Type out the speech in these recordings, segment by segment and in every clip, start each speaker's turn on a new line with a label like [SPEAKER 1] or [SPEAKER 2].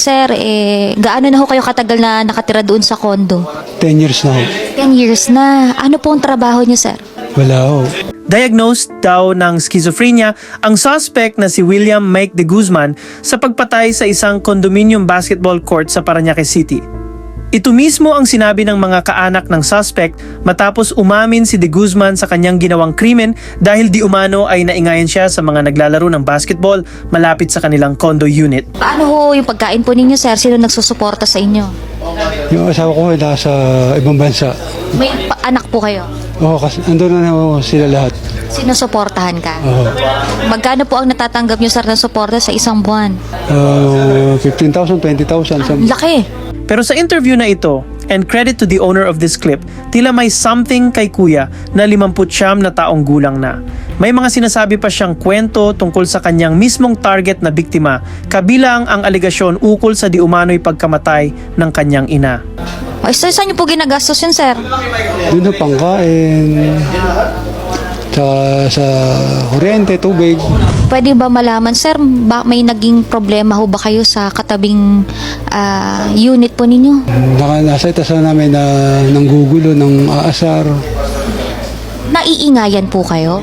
[SPEAKER 1] sir, gaano na ho kayo katagal na nakatira doon sa condo?
[SPEAKER 2] 10 years na ho.
[SPEAKER 1] 10 years na. Ano po ang trabaho niyo, sir?
[SPEAKER 2] Wala ho.
[SPEAKER 3] Diagnosed daw ng schizophrenia ang suspect na si William Mike de Guzman sa pagpatay sa isang condominium basketball court sa Parañaque City. Ito mismo ang sinabi ng mga kaanak ng suspect matapos umamin si de Guzman sa kanyang ginawang krimen dahil di umano ay naingayan siya sa mga naglalaro ng basketball malapit sa kanilang condo unit.
[SPEAKER 1] Paano ho yung pagkain po ninyo, sir? Sino nagsusuporta sa inyo?
[SPEAKER 2] Yung asawa ko ay nasa ibang bansa.
[SPEAKER 1] May anak po kayo?
[SPEAKER 2] Oo, kasi andun na ho sila lahat.
[SPEAKER 1] Sinusuportahan ka?
[SPEAKER 2] Oo.
[SPEAKER 1] Magkano po ang natatanggap niyo, sir, ng suporta sa isang buwan?
[SPEAKER 2] 15,000, 20,000.
[SPEAKER 1] Laki!
[SPEAKER 3] Pero sa interview na ito, and credit to the owner of this clip, tila may something kay kuya na 59 na taong gulang na. May mga sinasabi pa siyang kwento tungkol sa kanyang mismong target na biktima, kabilang ang aligasyon ukol sa di umano'y pagkamatay ng kanyang ina.
[SPEAKER 1] O, saan niyo po ginagastos yun, sir?
[SPEAKER 2] Doon na pangkain. Sa kuryente, tubig.
[SPEAKER 1] Pwede ba malaman, sir, may naging problema ho ba kayo sa katabing unit po ninyo?
[SPEAKER 2] Nasa itasan namin na nanggugulo, ng aasar.
[SPEAKER 1] Naiingayan po kayo?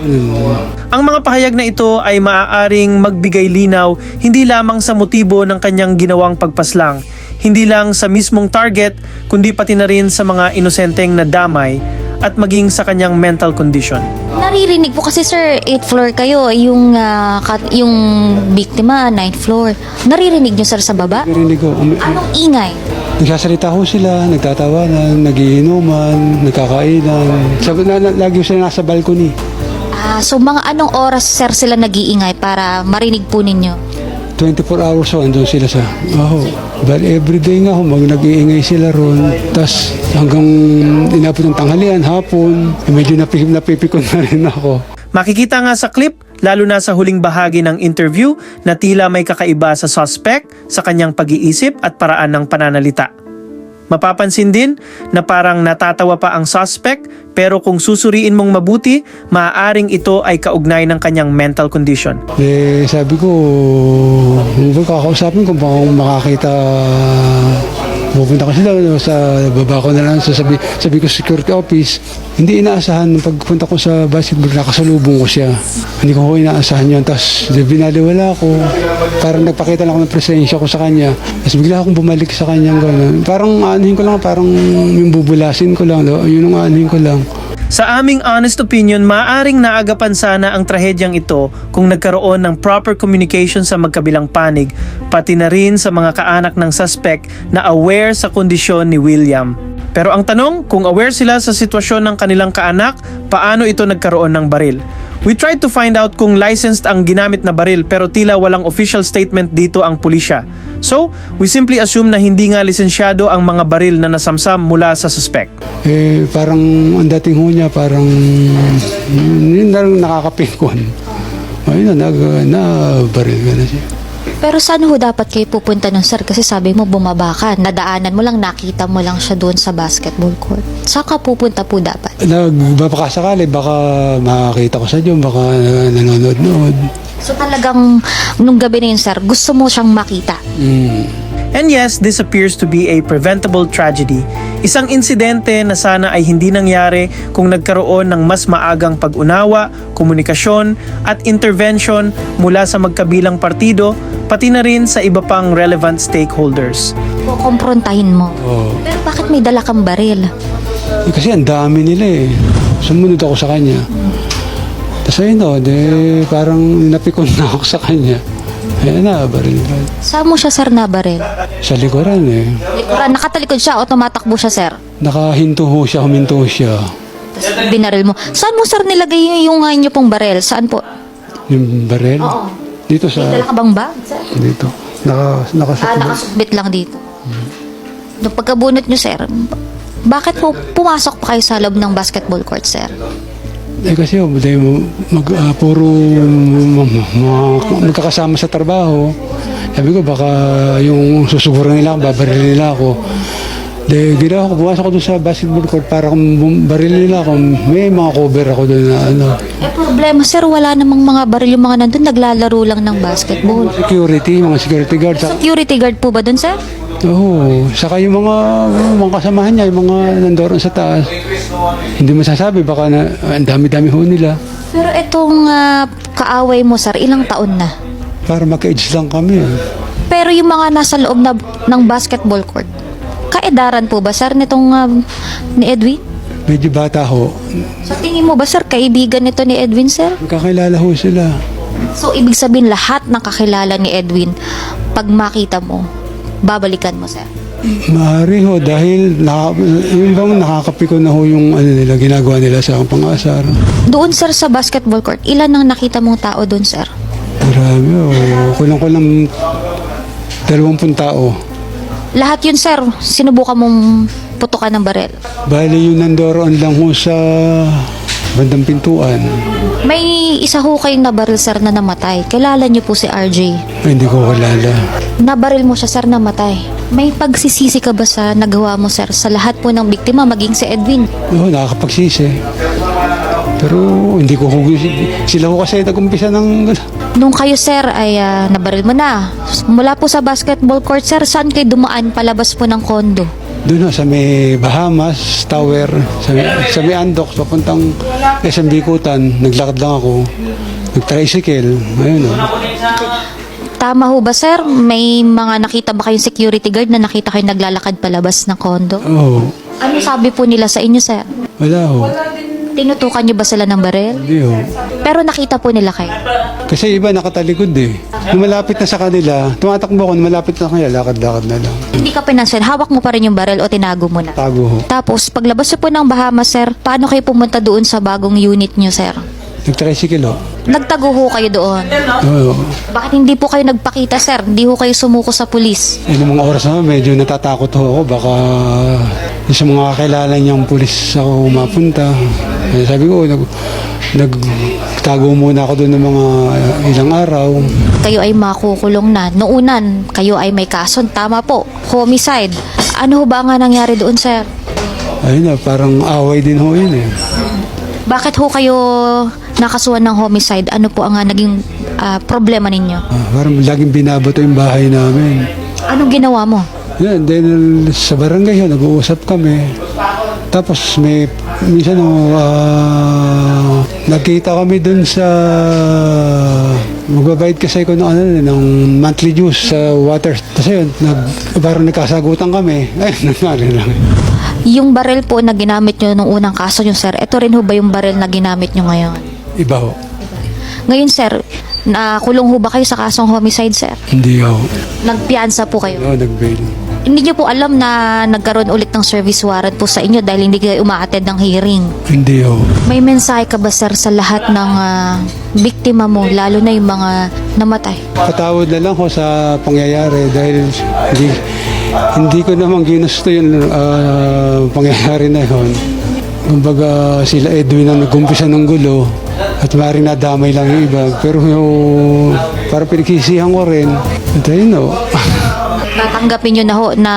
[SPEAKER 3] Ang mga pahayag na ito ay maaaring magbigay linaw hindi lamang sa motibo ng kanyang ginawang pagpaslang, hindi lang sa mismong target, kundi pati na rin sa mga inosenteng nadamay at maging sa kanyang mental condition.
[SPEAKER 1] Naririnig po kasi, sir, 8th floor kayo, yung biktima 9th floor. Naririnig niyo, sir, sa baba?
[SPEAKER 2] Narinig ko.
[SPEAKER 1] Anong ingay?
[SPEAKER 2] Nagsasalita ho sila, nagtatawanan, nagiinuman, nagkakainan. Lagi ho sila nasa balcony.
[SPEAKER 1] So mga anong oras, sir, sila nag-iingay para marinig po ninyo?
[SPEAKER 2] 24 hours ho, andun sila sa... Dahil everyday nga ho, nag-iingay sila ron. Tapos hanggang inabot ng tanghalian, hapon, medyo napipikon na rin ako.
[SPEAKER 3] Makikita nga sa clip, lalo na sa huling bahagi ng interview, na tila may kakaiba sa suspect sa kanyang pag-iisip at paraan ng pananalita. Mapapansin din na parang natatawa pa ang suspect, pero kung susuriin mong mabuti, maaaring ito ay kaugnay ng kanyang mental condition.
[SPEAKER 2] Sabi ko, kakausapin ko baka makakita, pupunta ko sila sa baba ko na lang, sabi ko security office. Hindi inaasahan nung pagpunta ko sa basketball, nakasalubong ko siya. Hindi ko inaasahan yun. Tapos binaliwala ako. Parang nagpakita lang ako ng presensya ko sa kanya. Tapos bigla akong bumalik sa kanyang gano'n. Parang anuhin ko lang, parang yung bubulasin ko lang. Yun ang anuhin ko lang.
[SPEAKER 3] Sa aming honest opinion, maaaring naagapan sana ang trahedyang ito kung nagkaroon ng proper communication sa magkabilang panig, pati na rin sa mga kaanak ng suspect na aware sa kondisyon ni William. Pero ang tanong, kung aware sila sa sitwasyon ng kanilang kaanak, paano ito nagkaroon ng baril? We tried to find out kung licensed ang ginamit na baril, pero tila walang official statement dito ang pulisya. So, we simply assume na hindi nga lisensyado ang mga baril na nasamsam mula sa suspect.
[SPEAKER 2] Parang ang dating ho niya, parang yun na lang nakakapikon. Ayun na, baril ka na siya.
[SPEAKER 1] Pero saan ho dapat kayo pupunta nun, sir? Kasi sabi mo bumaba ka, nadaanan mo lang, nakita mo lang siya doon sa basketball court. Saan ka pupunta po dapat?
[SPEAKER 2] Baka sakali, baka makakita ko sa Diyon, baka nanonood-nood.
[SPEAKER 1] So talagang nung gabi na yun, sir, gusto mo siyang makita?
[SPEAKER 3] And yes, this appears to be a preventable tragedy. Isang insidente na sana ay hindi nangyari kung nagkaroon ng mas maagang pag-unawa, komunikasyon at intervention mula sa magkabilang partido, pati na rin sa iba pang relevant stakeholders.
[SPEAKER 1] Kukomprontahin mo. Pero bakit may dala kang baril?
[SPEAKER 2] Kasi ang dami nila eh. Sumunod ako sa kanya. Tapos ayun parang napikon na ako sa kanya. Ayan na, baril.
[SPEAKER 1] Saan mo siya, sir, na baril?
[SPEAKER 2] Sa likuran eh.
[SPEAKER 1] Likuran, nakatalikod siya o tumatakbo siya, sir?
[SPEAKER 2] Nakahinto ho siya, huminto siya.
[SPEAKER 1] Tapos binaril mo. Saan mo, sir, nilagay yung inyo pong baril? Saan po?
[SPEAKER 2] Yung baril?
[SPEAKER 1] Oo.
[SPEAKER 2] Dito sa...
[SPEAKER 1] May dala ka bang bag, sir?
[SPEAKER 2] Dito. Nakasakbit.
[SPEAKER 1] Nakasukbit lang dito. Nung pagkabunot nyo, sir, bakit po pumasok pa kayo sa loob ng basketball court, sir?
[SPEAKER 2] Kasi puro magkakasama sa trabaho. Sabi ko baka yung susuguran nila ako, babaril nila ako. De, ginawa ko, pumasok ko doon sa basketball court para kung baril nila kung may mga cover ako doon na ano.
[SPEAKER 1] Eh problema sir, wala namang mga baril yung mga nandun, naglalaro lang ng basketball.
[SPEAKER 2] Mga security guards.
[SPEAKER 1] Security guard po ba dun sir?
[SPEAKER 2] Oo, saka yung mga kasamahan niya, yung mga nandoon sa taas. Hindi masasabi, baka na, ang dami-dami ho nila.
[SPEAKER 1] Pero itong kaaway mo sir, ilang taon na?
[SPEAKER 2] Para maka-edge lang kami.
[SPEAKER 1] Pero yung mga nasa loob ng basketball court, kaedaran po ba sir nitong ni Edwin?
[SPEAKER 2] Medyo bata ho.
[SPEAKER 1] Sa tingin mo ba sir, kaibigan nito ni Edwin sir?
[SPEAKER 2] Kakilala ho sila.
[SPEAKER 1] So ibig sabihin lahat ng kakilala ni Edwin, pag makita mo, babalikan mo sir?
[SPEAKER 2] Maaari ho dahil yung bang nakakapiko na ho yung ano nila, ginagawa nila sa pang-asar.
[SPEAKER 1] Doon sir sa basketball court, ilan ang nakita mong tao doon sir?
[SPEAKER 2] Marami ho. Kulang-kulang 20 tao.
[SPEAKER 1] Lahat yun sir, sinubukan mong putukan ng barel.
[SPEAKER 2] Bali yung nandoroon lang ho sa bandang pintuan.
[SPEAKER 1] May isa ho kayong nabaril sir na namatay. Kilala niyo po si RJ.
[SPEAKER 2] Ay, hindi ko kilala.
[SPEAKER 1] Nabaril mo siya sir, namatay. May pagsisisi ka ba sa nagawa mo sir sa lahat po ng biktima, maging si Edwin?
[SPEAKER 2] Oo, nakakapagsisi. Pero hindi ko sila ko kasi nag-umpisa ng
[SPEAKER 1] Nung kayo sir ay nabaril mo na, mula po sa basketball court sir, saan kayo dumaan palabas po ng kondo?
[SPEAKER 2] doon sa may Bahamas Tower, sa may Andox, papuntang SM Bikutan. Naglakad lang ako. Nag-tricycle. Ayun o.
[SPEAKER 1] Tama ho ba sir? May mga nakita ba kayong security guard na nakita kayo naglalakad palabas ng kondo?
[SPEAKER 2] Oo.
[SPEAKER 1] Ano sabi po nila sa inyo sir?
[SPEAKER 2] Wala ho.
[SPEAKER 1] Tinutukan niyo ba sila ng baril?
[SPEAKER 2] Hindi ho.
[SPEAKER 1] Pero nakita po nila kayo.
[SPEAKER 2] Kasi iba nakatalikod eh. Nung malapit na sa kanila, tumatakbo ako, nung malapit na sa kanila, lakad-lakad na lang.
[SPEAKER 1] Hindi ka pinansin, hawak mo pa rin yung baril o tinago mo na?
[SPEAKER 2] Tago ho.
[SPEAKER 1] Tapos, paglabas niyo po ng Bahamas, sir, paano kayo pumunta doon sa bagong unit niyo, sir?
[SPEAKER 2] Nag-tricycle ho.
[SPEAKER 1] Nagtago ho kayo doon.
[SPEAKER 2] Oo.
[SPEAKER 1] Bakit hindi po kayo nagpakita, sir? Hindi ho kayo sumuko sa pulis.
[SPEAKER 2] Eh, nung mga oras naman, medyo natatakot ho ako. Baka yung sa mga kakilala niyang pulis ako mapunta. Eh, sabi ko, nagtago muna ako doon ng mga ilang araw.
[SPEAKER 1] Kayo ay makukulong na. Noonan, kayo ay may kason. Tama po, homicide. Ano ho ba nga nangyari doon, sir?
[SPEAKER 2] Ayun na, parang away din ho yun eh.
[SPEAKER 1] Bakit ho kayo nakasuhan ng homicide? Ano po ang naging problema ninyo?
[SPEAKER 2] Parang laging binabato yung bahay namin.
[SPEAKER 1] Anong ginawa mo?
[SPEAKER 2] Yan, then sa barangay yun, nag-uusap kami. Tapos minsan nagkita kami dun sa magbabayad kasi ako ng monthly dues sa water. Kasi yun, parang nagkasagutan kami. Ay, nangyari lang.
[SPEAKER 1] Yung baril po na ginamit nyo nung unang kaso nyo, sir, ito rin ho ba yung baril na ginamit nyo ngayon?
[SPEAKER 2] Iba ho.
[SPEAKER 1] Ngayon, sir, nakulong ho ba kayo sa kasong homicide, sir?
[SPEAKER 2] Hindi ho.
[SPEAKER 1] Nagpiansa po kayo?
[SPEAKER 2] Oo, nag-bail.
[SPEAKER 1] Hindi nyo po alam na nagkaroon ulit ng service warrant po sa inyo dahil hindi kayo umaattend ng hearing.
[SPEAKER 2] Hindi ho.
[SPEAKER 1] May mensahe ka ba, sir, sa lahat ng biktima mo, lalo na yung mga namatay?
[SPEAKER 2] Patawad na lang ho sa pangyayari dahil hindi ko naman ginusto yung pangyayari na yun. Kumbaga sila Edwin ang nag-umpisa ng gulo at maaaring nadamay lang yung iba. Pero para pinagsisihan ko rin. At ayun o.
[SPEAKER 1] Tatanggapin nyo na ho na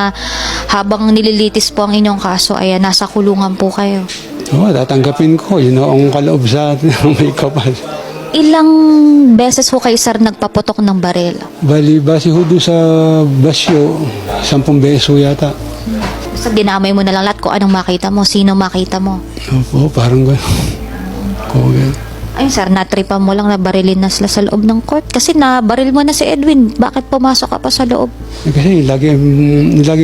[SPEAKER 1] habang nililitis po ang inyong kaso ay nasa kulungan po kayo.
[SPEAKER 2] Oo, tatanggapin ko. Yun o ang kaloob sa atin ng may kapal.
[SPEAKER 1] Ilang beses ho kayo, sir, nagpaputok ng baril?
[SPEAKER 2] Bali, base ho doon sa basyo, 10 beso yata.
[SPEAKER 1] Sa dinamay mo na lang lahat kung anong makita mo, sino makita mo.
[SPEAKER 2] Opo, parang gano'n. Kogel.
[SPEAKER 1] Ayun, sir, natripan mo lang na barilin na sila sa loob ng court kasi nabaril mo na si Edwin. Bakit pumasok ka pa sa loob?
[SPEAKER 2] Kasi lagi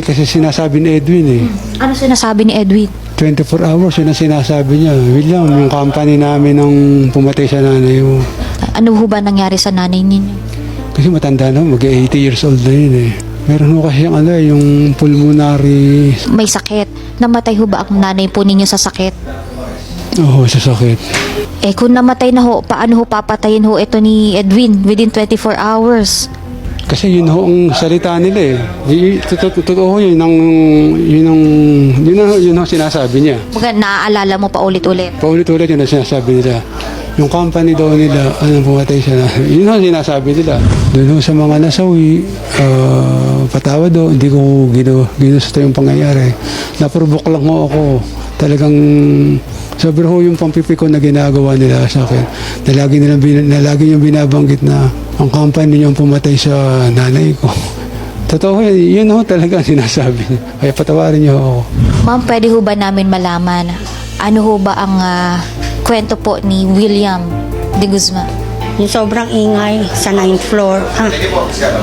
[SPEAKER 2] kasi sinasabi ni Edwin eh.
[SPEAKER 1] Ano sinasabi ni Edwin?
[SPEAKER 2] 24 hours yun ang sinasabi niya. William, yung company namin nang pumatay sa nanay mo.
[SPEAKER 1] Ano ho ba nangyari sa nanay ninyo?
[SPEAKER 2] Kasi matanda na, mag-80 years old na yun eh. Meron ho kasi yung pulmonary.
[SPEAKER 1] May sakit. Namatay ho ba ang nanay po ninyo sa sakit?
[SPEAKER 2] Oo, sa sakit.
[SPEAKER 1] Eh kung namatay na ho, paano ho papatayin ho ito ni Edwin within 24 hours?
[SPEAKER 2] Kasi yun ho ang salita nila eh. Totoo yun ang sinasabi niya.
[SPEAKER 1] Baga, naaalala mo pa ulit-ulit.
[SPEAKER 2] Paulit-ulit yun ang sinasabi nila. yung company daw nila, pumatay siya na. Yun ang sinasabi nila. Doon ho sa mga nasawi, patawad daw, hindi ko ginusto yung pangyayari. Naprovoke lang ho ako. Talagang sobra ho yung pampipiko na ginagawa nila sa akin. Na lagi yung binabanggit na ang company niyo ang pumatay sa nanay ko. Totoo yun ho talaga ang sinasabi niya. Kaya patawarin niyo ako.
[SPEAKER 1] Ma'am, pwede ho ba namin malaman ano ho ba ang kwento po ni William de Guzman?
[SPEAKER 4] Yung sobrang ingay sa 9th floor.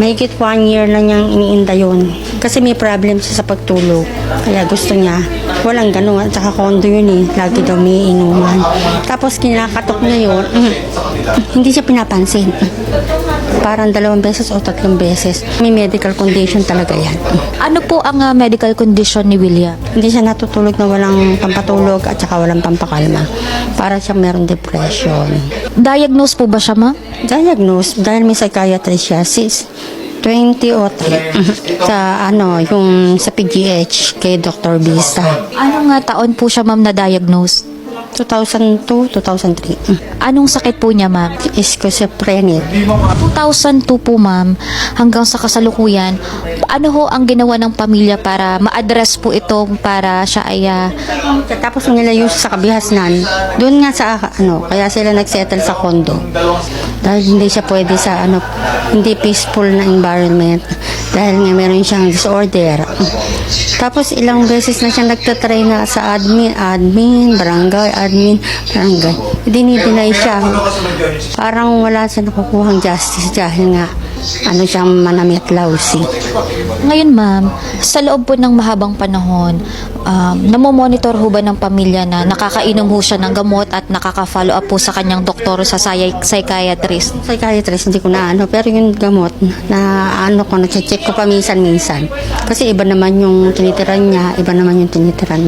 [SPEAKER 4] Mahigit 1 year na niyang iniinda yun. Kasi may problem siya sa pagtulog. Kaya gusto niya. Walang ganun. At saka condo yun eh. Lagi daw may inuman. Tapos kinakatok niya yun. Hindi siya pinapansin. Parang 2 beses o 3 beses. May medical condition talaga yan.
[SPEAKER 1] Ano po ang medical condition ni William?
[SPEAKER 4] Hindi siya natutulog na walang pampatulog at saka walang pampakalma. Para siya meron depression.
[SPEAKER 1] Diagnose po ba siya, ma'am?
[SPEAKER 4] Diagnose dahil may psychiatrist siya since 2003 sa yung sa PGH kay Dr. Bisa.
[SPEAKER 1] Anong taon po siya, ma'am, na-diagnose?
[SPEAKER 4] 2002, 2003.
[SPEAKER 1] Anong sakit po niya, ma'am?
[SPEAKER 4] Schizophrenic.
[SPEAKER 1] 2002 po, ma'am, hanggang sa kasalukuyan, ano ho ang ginawa ng pamilya para ma-address po ito para siya ay
[SPEAKER 4] Tapos nilayo siya sa Kabihasnan. Doon nga sa kaya sila nagsettle sa condo. Dahil hindi siya pwede sa hindi peaceful na environment. Dahil nga meron siyang disorder. Tapos ilang beses na siya nagtatry na sa admin, barangay. Dinideny siya. Parang wala siya nakukuhang justice dahil nga siyang manamit lousy.
[SPEAKER 1] Ngayon, ma'am, sa loob po ng mahabang panahon, namomonitor ho ba ng pamilya na nakakainom ho siya ng gamot at nakaka-follow up po sa kanyang doktor sa psychiatrist?
[SPEAKER 4] Psychiatrist, hindi ko na pero yung gamot na na-check ko pa minsan-minsan. Kasi iba naman yung tinitiran niya, iba naman yung tinitiran.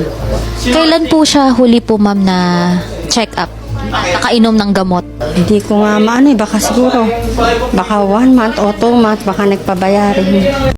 [SPEAKER 1] Kailan po siya huli po, ma'am, na check up? Nakainom ng gamot?
[SPEAKER 4] Hindi ko nga baka siguro, baka 1 month o 2 months, baka nagpabayarin.